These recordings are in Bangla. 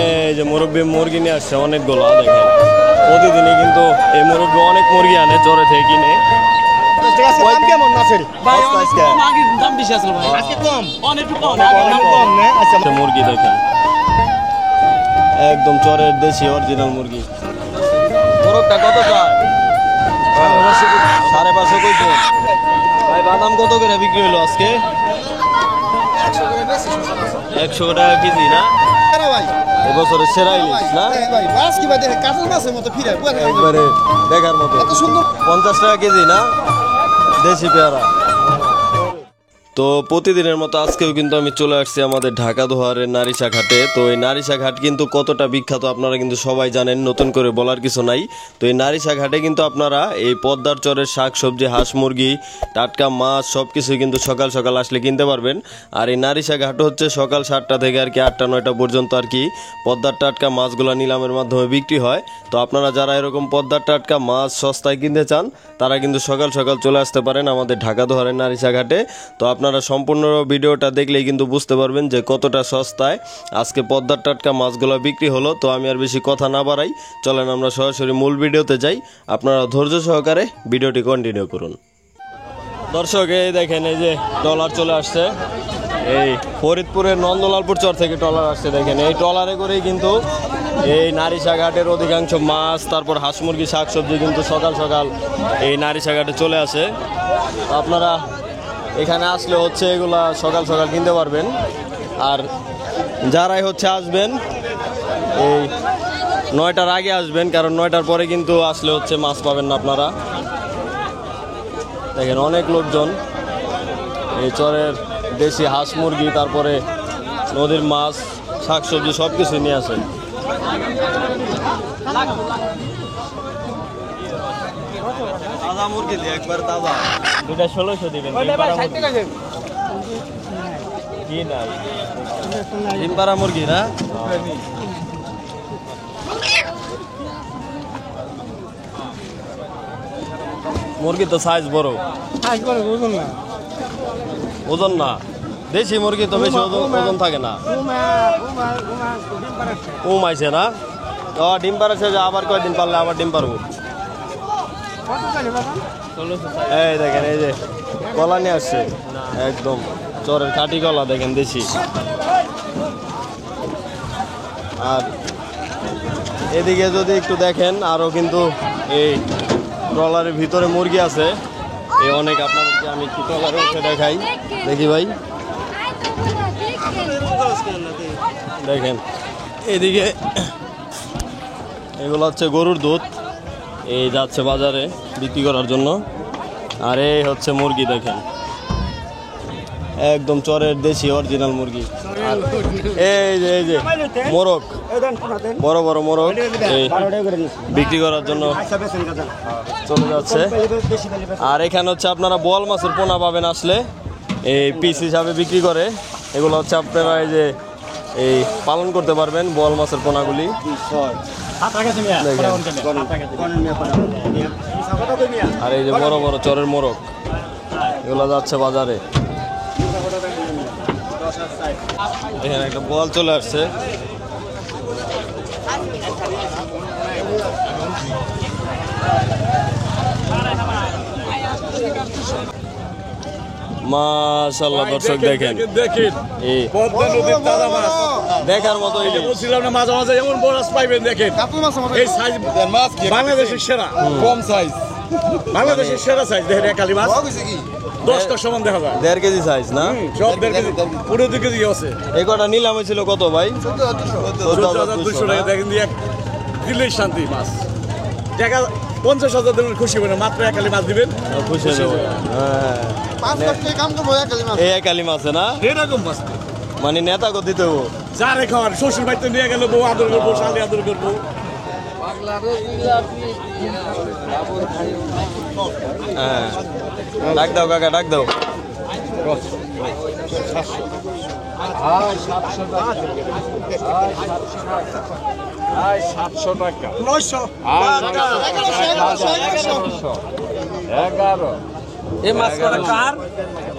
এই যে মুরব্বী মুরগি নিয়ে আসছে অনেকগুলো, দেখেন প্রতিদিনই কিন্তু এই মুরব্বী অনেক মুরগি আনে চরে থেকে কিনে। মুরগি দেখেন একদম চরের দেশি অরিজিনাল মুরগি। মোরগটা কত চায়? 550 কইছে ভাই। বাদাম কত করে বিক্রি হলো আজকে? 100 টাকা কেজি না? এবছরের সেরা ইলিশ না? একবারে দেখার মতো 50 টাকা কেজি না? দেশি পেয়ারা। তো প্রতিদিনের মতো আজকেও কিন্তু আমি চলে আসছি আমাদের ঢাকা দোহারের নারিশা ঘাটে। তো এই নারিশা ঘাট কিন্তু কতটা বিখ্যাত আপনারা কিন্তু সবাই জানেন, নতুন করে বলার কিছু নাই। তো এই নারিশা ঘাটে কিন্তু আপনারা এই পদ্মার চরের শাক সবজি, হাঁস মুরগি, টাটকা মাছ সব কিছুই কিন্তু সকাল সকাল আসলে কিনতে পারবেন। আর এই নারিশা ঘাট হচ্ছে সকাল 7টা থেকে আর কি 8টা-9টা পর্যন্ত আর কি পদ্মার টাটকা মাছগুলো নিলামের মাধ্যমে বিক্রি হয়। তো আপনারা যারা এরকম পদ্মার টাটকা মাছ সস্তায় কিনতে চান তারা কিন্তু সকাল সকাল চলে আসতে পারেন আমাদের ঢাকা দোহারের নারিশা ঘাটে। তো আপনারা সম্পূর্ণ ভিডিওটা দেখলেই কিন্তু বুঝতে পারবেন যে কতটা সস্তায় আজকে পদ্মার টাটকা মাছগুলো বিক্রি হলো। তো আমি আর বেশি কথা না বাড়াই, চলেন আমরা সরাসরি মূল ভিডিওতে যাই। আপনারা ধৈর্য সহকারে ভিডিওটি কন্টিনিউ করুন। দর্শক এই দেখেন এই যে ট্রলার চলে আসছে, এই ফরিদপুরের নন্দলালপুর চর থেকে ট্রলার আসছে। দেখেন এই ট্রলারে করেই কিন্তু এই নারিশা ঘাটের অধিকাংশ মাছ, তারপর হাঁস মুরগি, শাক সবজি কিন্তু সকাল সকাল এই নারিশা ঘাটে চলে আসে। আপনারা এখানে আসলে হচ্ছে এগুলা সকাল সকাল কিনতে পারবেন। আর যারাই হচ্ছে আসবেন এই 9টার আগে আসবেন, কারণ 9টার পরে কিন্তু আসলে হচ্ছে মাছ পাবেন না আপনারা। দেখেন অনেক লোকজন এই চরের দেশি হাঁস মুরগি, তারপরে নদীর মাছ, শাক সবজি সব কিছু নিয়ে আসেন। তাজা মুরগি দিয়ে একবার তাজা, 2টা 1600 দিবেন। কি নাই ডিম পাড়া মুরগি না? মুরগি তো সাইজ বড়, ওজন না। দেশি মুরগি তো বেশি ওজন থাকে না। উমাইছে না? ডিম পাড়াছে, আবার কয়েকদিন পারলে আবার ডিম পারবো। এই দেখেন এই যে কলা নিয়ে আসছে, একদম চরের খাঁটি কলা, দেখেন দেশি। আর এদিকে যদি একটু দেখেন আরো কিন্তু এই ট্রলারের ভিতরে মুরগি আছে এই অনেক। আপনাদেরকে আমি একটু ট্রলারে উঠে দেখাই, দেখি ভাই। দেখেন এদিকে এগুলো হচ্ছে গরুর দুধ, এই যাচ্ছে বাজারে বিক্রি করার জন্য। আর এই হচ্ছে মুরগি, দেখেন একদম চরের দেশি অরিজিনাল মুরগি। এই যে মোরগ, বড় বড় মোরগ এই বিক্রি করার জন্য চলে যাচ্ছে। আর এখানে হচ্ছে আপনারা বোয়াল মাছের পোনা পাবেন আসলে, এই পিস হিসাবে বিক্রি করে। এগুলো হচ্ছে আপনারা এই যে এই পালন করতে পারবেন বোয়াল মাছের পোনাগুলি। আর এই যে বড় বড় চরের মোরগ, এগুলো যাচ্ছে বাজারে। এখানে একটা বোয়াল চলে আসছে। মাশাআল্লাহ দর্শক দেখেন এই পদ্মা নদীর তাজা মাছ দেখার মতো। এই যে বলছিলাম না মাঝে মাঝে এমন বড় মাছ পাইবেন, দেখেন এই সাইজ মাছ বাংলাদেশের সেরা, কম সাইজ বাংলাদেশের সেরা সাইজ। দেখেন একালি মাছ 10টা সমান দেখা যায়, 1.5 কেজি সাইজ না? সব 1.5 কেজি, পুরো 2 কেজি আছে। এই কটা নিলাম হয়েছিল কত ভাই? 14,200 টাকা। দেখেন এক দিলেই শান্তি মাছ। টাকা 50,000 দেবেন খুশি হবেন, মাত্র একালি মাছ দিবেন খুশি হয়ে যাবে। হ্যাঁ 5 লাখ টাকা কাম করবো একালি মাছ। এই একালি মাছ না এরকম মাছ মানে নেতা কো দিতে হবে, যারে খাওয়ার শ্বশুর বাড়িতে নিয়ে গেল বউ আদর করবো, শালি আদর করবো। হ্যাঁ ডাক দাও কাকা, ডাক দাও। 700 টাকা, 900, 11। এই মাছ কটা কার?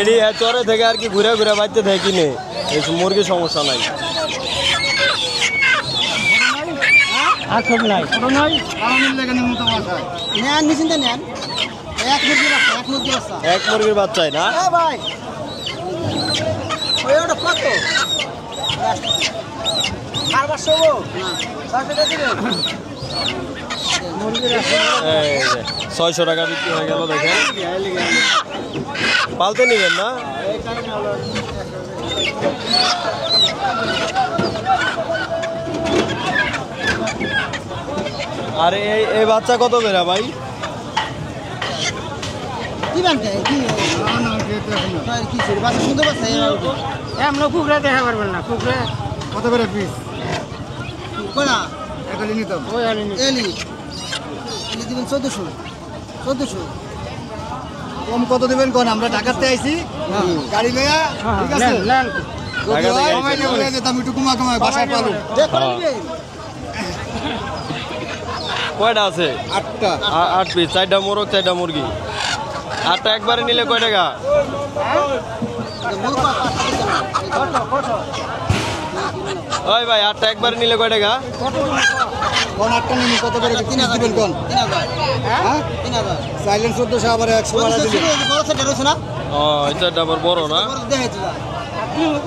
এডি চরে থেকে আর কি ঘুরে ঘুরে বাড়তে থাকে কিনে এই মুরগির সমস্যা নাই। আর সব নাই ছোট নাই নেন নিশ্চিন্তে নেন এক মুরগির বাচ্চাই না ভাই ওটা কত আর বাসো এই যে 600 টাকা বিক্রি হয়ে গেল দেখেন। পালতে নিবেন না? আরে এই বাচ্চা কত বেরা ভাই? কি বানতে কি কি ছিল বাচ্চা শুনতে পাচ্ছে এমন কুকুরে দেখা পারবেন না কুকুরে কত করে পিস কোনা এটা নিতাম ওই এলি দিবেন 1400 কম কত দিবেন কোন আমরা ঢাকাতে আইছি গাড়ি লইয়া ঠিক আছে নেন সময় নিয়ে বলে যেতাম একটু কমা বাসায় পালু কয়টা আছে? 8টা 8 পিস, 4টা মোরগ 4টা মুরগি। 8টা একবারে নিলে কয় টাকা? ওই ভাই 8টা একবারে নিলে কয় টাকা? কোন 8টা নিনি কত করে 3000 দিবেন কোন 3000 হ্যাঁ 3000 সাইলেন্স 1400 আবার 100 টাকা দিবেন বড় সেটা রয়েছে না ও এটা আবার বড় না? দেখাইছি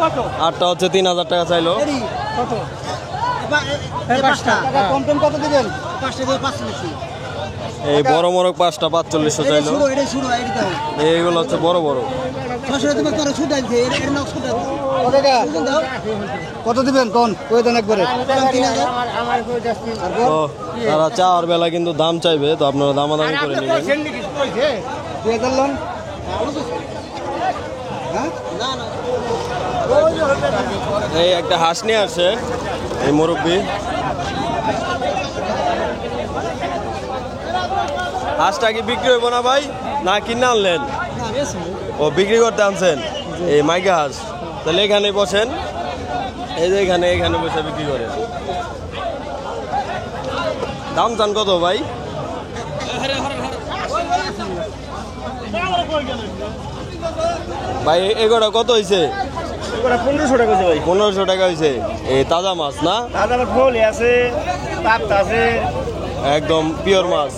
কত 8টা হচ্ছে 3000 টাকা চাইলো। কত এই 5টা কম কত দিবেন 5টা দিয়ে 500 এই বড় মোরগ 5টা 4500 চাইলো। শুরু এই দিতে হবে এইগুলো হচ্ছে বড় বড়। 600 দিবেন করে ছুট আছে এর নাও ছুট আছে কত টাকা কত দিবেন কোন কই দেন একবারে 3000 আমার কই 10 তো তারা চার বেলা কিন্তু দাম চাইবে, তো আপনারা দামাদামি করে নেবেন। 2000 লোন হ্যাঁ না না এই একটা হাঁস নিয়ে আসে এই মুরব্বি। হাঁসটা কি বিক্রি হইব না ভাই, না কিনে আনলেন? ও বিক্রি করতে আনছেন এই মাইকা হাঁস। তাহলে এখানে বসেন, এই যে এখানে বসে বিক্রি করেন। দাম চান কত ভাই? ভাই এগুলো কত হয়েছে? 1500 টাকা ভাই 1500 টাকা হয়েছে। এই তাজা মাছ না? দাদা ফলি আছে পাপটা আছে একদম পিওর মাছ,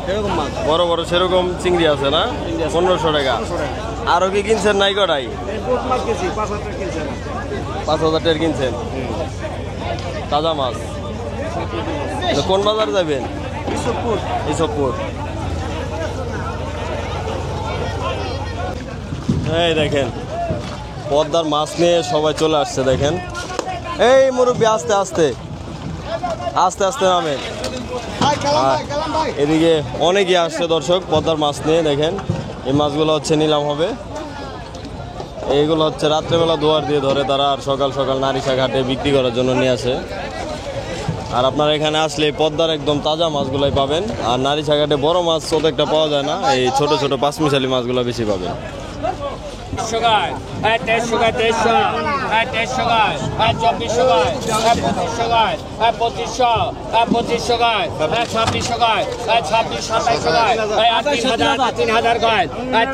এরকম মাছ বড় বড় সেরকম চিংড়ি আছে না? 1500 টাকা। আরো কি কিনছেন নাই কটাই? এই বোট মাছ কেজি 5000 টাকা কিনছে 5000 টাকা কিনছেন তাজা মাছ। তো কোন বাজার যাবেন? ইসবপুর। এই দেখেন পদ্মার মাছ নিয়ে সবাই চলে আসছে দেখেন। এই মুরব্বী আস্তে আস্তে আস্তে আস্তে নামেন। এদিকে অনেকে আসছে দর্শক পদ্মার মাছ নিয়ে। দেখেন এই মাছগুলো হচ্ছে নিলাম হবে। এইগুলো হচ্ছে রাত্রেবেলা দুয়ার দিয়ে ধরে তারা, আর সকাল সকাল নারিশা ঘাটে বিক্রি করার জন্য নিয়ে আসে। আর আপনারা এখানে আসলে পদ্মার একদম তাজা মাছগুলাই পাবেন। আর নারিশা ঘাটে বড় মাছ অত একটা পাওয়া যায় না, এই ছোট ছোট পাঁচমিশালি মাছগুলো বেশি পাবেন। 2300 গায়, 2300 গায়, 2300, 2300 গায়, 2400 গায়, 2500 গায়, 2500, 2500 গায়, 2600 গায়, 26, 2700 গায়, 3000, 3000 গায়,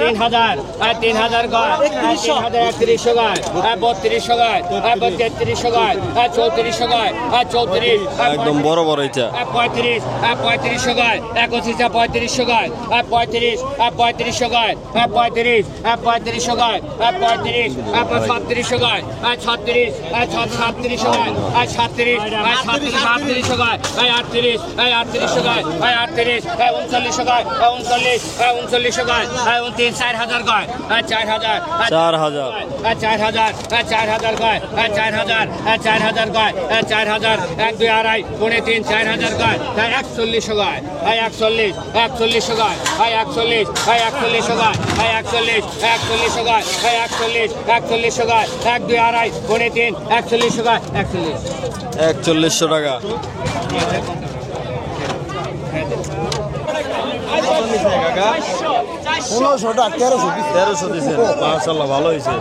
3000, 3000 গায়, 3100 গায়, 3200 গায়, 3300 গায়, 3400 গায়, 34, একদম বড় বড় ইচ্ছা। 35, 3500 গায়, 31, 3500 গায়, 35, 3500 গায়, 35, 3500 গায়, 35, 3700 গায়, 36, 3700 গায়, 37, 3700 গায়, 38, 3800 গায়, 38, 3900 গায়, 39, 3900 গায়, 29, 4000 গায়, 4000, 4000, 4000, 4000 গায়, 4000, 4000 গায়, 4000, 1, 2, আড়াই, পৌনে 3, 4000 গায়, 4100 গায়, 41, 4100 গায়, 41, 4100 গায়, 41, 4100 গায়, 41, 4100 গায়, 1, 2, আড়াই, পৌনে 3, 4100 গায়, 41। 4100 টাকা। কাকা 1500 টাকা 1300 1300 দিচ্ছেন, মাশাআল্লাহ ভালো হয়েছে।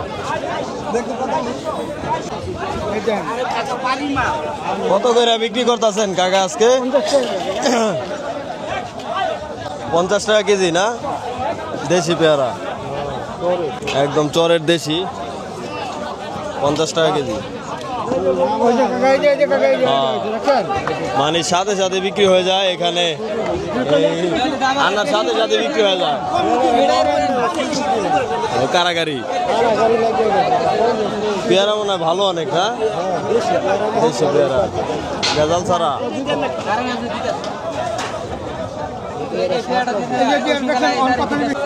কত করে বিক্রি করতেছেন কাকা আজকে? 50 টাকা কেজি না? দেশি পেয়ারা, একদম চরের দেশি, 50 টাকা কেজি। মানে সাথে সাথে বিক্রি হয়ে যায় এখানে, আনার সাথে সাথে বিক্রি হয়ে যায়। কারাগারি পেয়ারা মনে হয় ভালো অনেক, হ্যাঁ দেশি পেয়ারা গেজাল ছাড়া।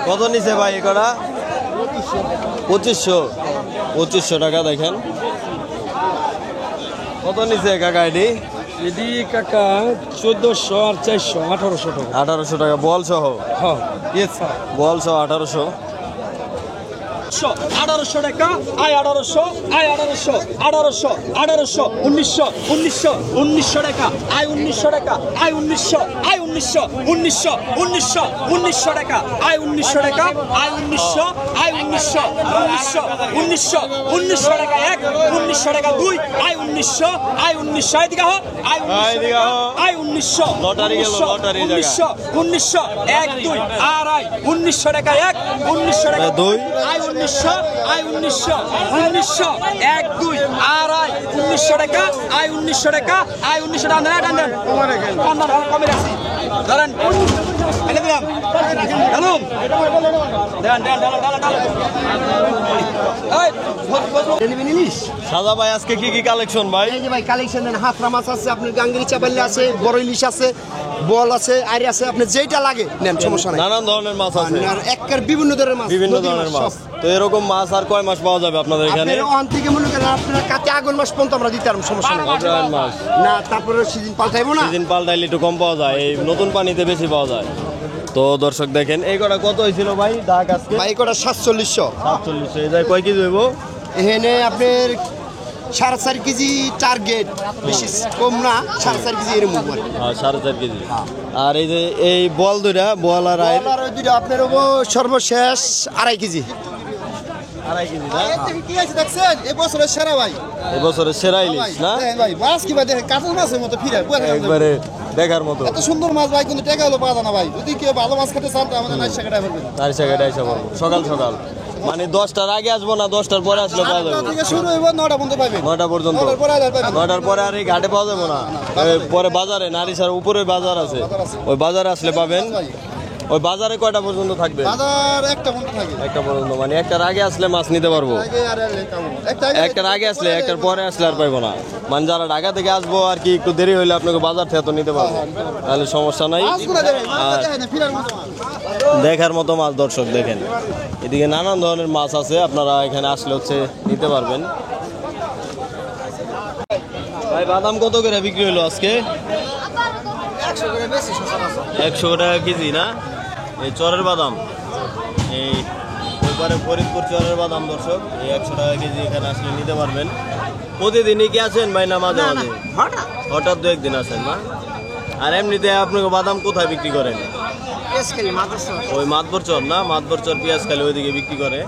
কত নিছে ভাই কটা? 2500 টাকা। দেখেন কত নিছে কাকা এটি? এটি কাকা 1400 আর 400 1800 টাকা। 1800 টাকা বল সহ? হ্যাঁ বল সহ 1800। 1800 টাকা, আয় 1800, আয় 1800, 1800, 1800, 1900, 1900, 1900 টাকা, আয় 1900 টাকা, আয় 1900, আয় 1900, 1900, 1900, 1900 টাকা, আয় 1900 টাকা, আয় 1900, আয় 1900, 1900, 1900, 1900 টাকা এক, 1900 টাকা দুই, আয় 1900, আয় 1900, এদিকে হ, আয় 1900 টাকা, আয় 1900, লটারি গেল, লটারি জায়গা। 1900, 1900, এক দুই, আর আয় 1900 টাকা এক, 1900 টাকা দুই, আয় 1900, আয় 1900, 1900, এক দুই, আর আয় 1900 টাকা, আয় 1900 টাকা, আয় 1900 টাকা, টান দেন কমে রাখছি, ধরেন এনে দিলাম, হ্যালো দেন দেন সাদা ভাই আজকে কি কি কালেকশন ভাই? এই যে ভাই কালেকশন দেন, হাফরা মাছ আছে, আপনার গাঙ্গিরি চাপাল্লি আছে, বড় ইলিশ আছে, বল আছে, আইরি আছে, আপনি যেটা লাগে নেন, সমস্যা নাই। নানান ধরনের মাছ আছে, আর একের বিভিন্ন ধরনের মাছ, বিভিন্ন নদীর ধরনের মাছ। সব। তো এরকম মাছ আর কয় মাস পাওয়া যাবে আপনাদের এখানে? আপনার ওখান থেকে মনে করেন আপনারা কাতে আগুন মাস পর্যন্ত আমরা দিতে পারবো, সমস্যা নেই। অগ্রহায়ণ মাস না তারপরে সিজন পাল্টাইবো না। সিজন পাল্টাইলে একটু কম পাওয়া যায়, এই নতুন পানিতে বেশি পাওয়া যায়। তো দর্শক দেখেন এই কটা কত হয়েছিল ভাই ডাক আজকে? ভাই কটা 4700, 4700। এই যায় কয় কেজি হইব? এখানে আপনার 4.5 কেজি টার্গেট, বেশি কম না, 4.5 কেজি এরকম উপরে। 4.5 কেজি। আর এই যে এই বল দুইটা, বল আর আইর আর ওই দুইটা আপনার হবো সর্বশেষ 2.5 কেজি। 2.5 কেজি না? কি আছে দেখছেন, এই বছরের সেরা ভাই, এবছরের সেরা ইলিশ না? ভাই মাছ কি ভাই দেখেন, কাতল মাছের মতো ফিরে একবারে দেখার মতো। এত সুন্দর মাছ ভাই, কিন্তু টাকা হলো পাওয়া যায় না ভাই। যদি কেউ ভালো মাছ খেতে চান তো আমাদের 9 টাকা ফেলবেন। 4 টাকা এসে পড়বো সকাল সকাল, মানে 10টার আগে আসবো না, 10টার পরে আসলে পাওয়া যাবে? 8টা থেকে শুরু হইব, 9টা পর্যন্ত পাবেন। 9টা পর্যন্ত? 9টার পরে আর পাবেন না। 9টার পরে আর এই ঘাটে পাওয়া যাবে না, পরে বাজারে নারিশার উপরে বাজার আছে, ওই বাজারে আসলে পাবেন। ওই বাজারে কয়টা পর্যন্ত থাকবে? বাজার 1টা পর্যন্ত থাকে। 1টা পর্যন্ত, মানে 1টার আগে আসলে মাছ নিতে পারবো। আগে আর কেমন? 1টার আগে আসলে 1টার পরে আসলে আর পাইবো না। মানে যারা ঢাকা থেকে আসবো আর কি, একটু দেরি হইলে আপনাকে বাজার থেকে তো নিতে পারবো, তাহলে সমস্যা নাই। মাছগুলো দেখেন, মাছটা আর দেখেন না, ফিরার মতো মাছ। দেখার মতো মাছ দর্শক দেখেন, এদিকে নানান ধরনের মাছ আছে, আপনারা এখানে আসলে হচ্ছে নিতে পারবেন। ভাই বাদাম কত করে বিক্রি হলো আজকে? 100 করে বেশি সচরাচর। 100 টাকা কেজি না? এই চরের বাদাম, এই ওইপারে ফরিদপুর চরের বাদাম দর্শক, এই 100 টাকা কেজি এখানে আসলে নিতে পারবেন। প্রতিদিনই কি আছেন ভাই না মাঝে মাঝে? হঠাৎ 2-1 দিন আসেন না? আর এমনিতে আপনাকে বাদাম কোথায় বিক্রি করেন? ওই মাতবর চর না? মাতবর চর পেঁয়াজখালি ওইদিকে বিক্রি করে।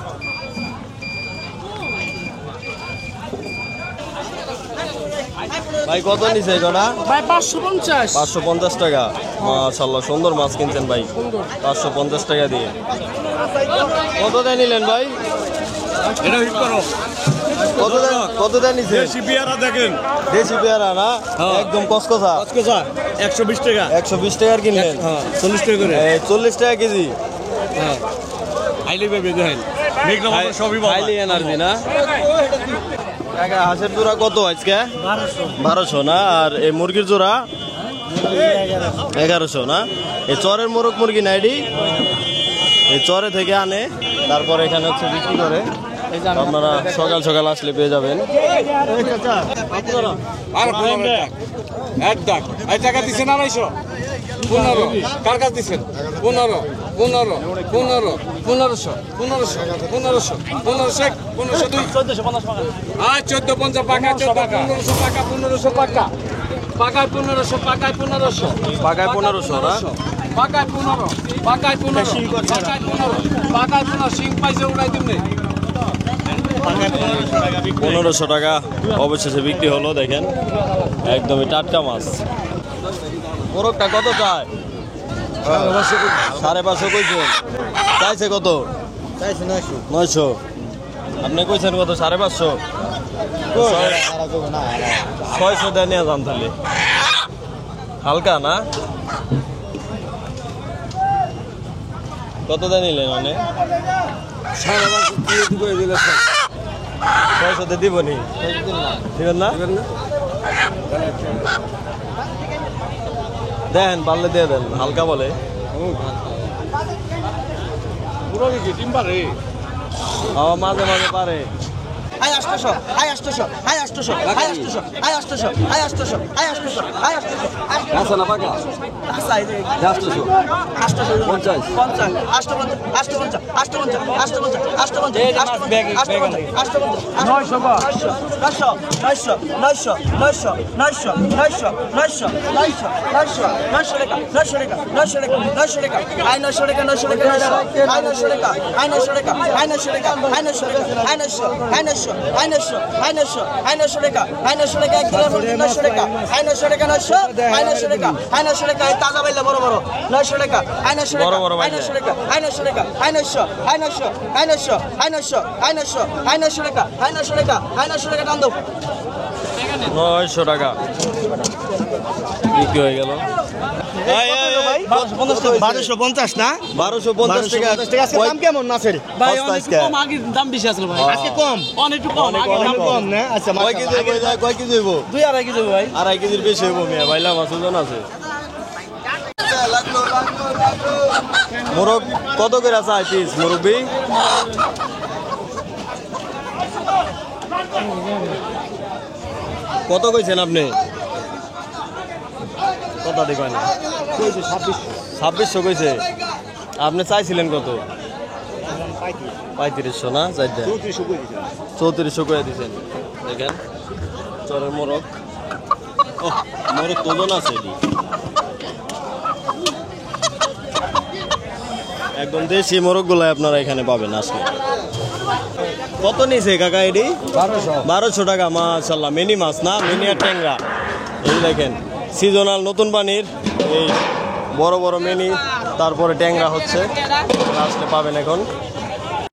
ভাই কত নিছে কটা? ভাই 550, 550 টাকা। মাশাআল্লাহ সুন্দর মাছ কিনছেন ভাই, 550 টাকা দিয়ে। কত দেয় নিলেন ভাই? এটা হিট করো। কত দেয় নিছে? দেশি পেয়ারা দেখেন, দেশি পেয়ারা না? একদম কসকসা। 120 টাকা। 120 টাকার কিনলেন? 40 টাকা করে। 40 টাকা কেজি। হাইলি বেবে দেখেন, মেঘনা মাথা সবই বাবা। হাইলি এনার্জি না? কাকা হাঁসের জোড়া কত আজকে? 1200 না? আর এই মুরগির জোড়া 1100 না? এই চরের মোরগ মুরগি না এডি? এই চরে থেকে আনে, তারপর এখানে হচ্ছে বিক্রি করে। আপনারা সকাল সকাল আসলে পেয়ে যাবেন। আর এক ডাক এই টাকা দিছেন 250, 15 কার কাছে দিছেন? 15 15 15 1500 1500 1500 1500 1500 দুই 1450 টাকা। আর 1450 পাকা, 1500 টাকা, 1500 পাকা, পাকায় 1500, পাকায় 1500, পাকায় 1500 না? পাকায় 15, পাকায় 15, পাকায় 15, পাকায় 15 সিং পাইছে উড়াই দিমনে। 1500 টাকা অবশেষে বিক্রি হলো। দেখেন একদমই টাটকা মাছ। মোরগটা কত চায়? 550 কইছেন, চাইছে কত? 900। আপনি কইছেন কত? 550। 600 দেয় নিয়ে যান তাহলে। হালকা না? কত দেয় নিলেন? মানে 600 দিব নি? দিবেন না? দেন পারলে দিয়ে দেন, হালকা বলে। মাঝে মাঝে পারে। আয় 800, আয় 800, আয় 800, আয় 800, আয় 800, আয় 800, আয় 800, আয় 800, আচ্ছা না পাকা আচ্ছা এই যে 800 850, 50, 58, 58, 58, 58, তাজা বাইলা বড় বড় 900 টাকা, 900 টাকা, 900 টাকা, 900 টাকা, 900, 900, 900, 900, 900, 900 টাকা, 900 টাকা, 900 টাকা টান দাও। 900 টাকা বিক্রি হয়ে গেল। 1250 না? 1250 টাকা। আজকে দাম কেমন মাছের? ভাই সস্তা অনেক আজকে। কম, আগের দাম বেশি আসলে ভাই আজকে কম, অনেক একটু কম, আগের দাম কম না? আচ্ছা কয় কেজি হইব? কয় কেজি হইব? 2-2.5 কেজি ভাই। 2.5 কেজির বেশি হইব মিয়া, বাইলা মাছ ওজন আছে। মোরগ কত করে চাই পিস মুরব্বি? কত কইছেন আপনি? কথা দেখবেন 2600 কইছে। আপনি চাইছিলেন কত? 3500 না? 3400 করে দিচ্ছেন। দেখেন চরের মোরগ। ও মোরগ তোজন আছে এটি, একদম দেশি মোরগ গুলাই আপনারা এখানে পাবেন আসলে। কত নিছে কাকা এটি? 1200 টাকা। মাশাআল্লাহ, মিনি মাছ না, মিনিয়ার ট্যাংরা। এই দেখেন সিজনাল নতুন পানির এই বড় বড় মিনি, তারপরে ট্যাংরা হচ্ছে লাস্টে পাবেন এখন।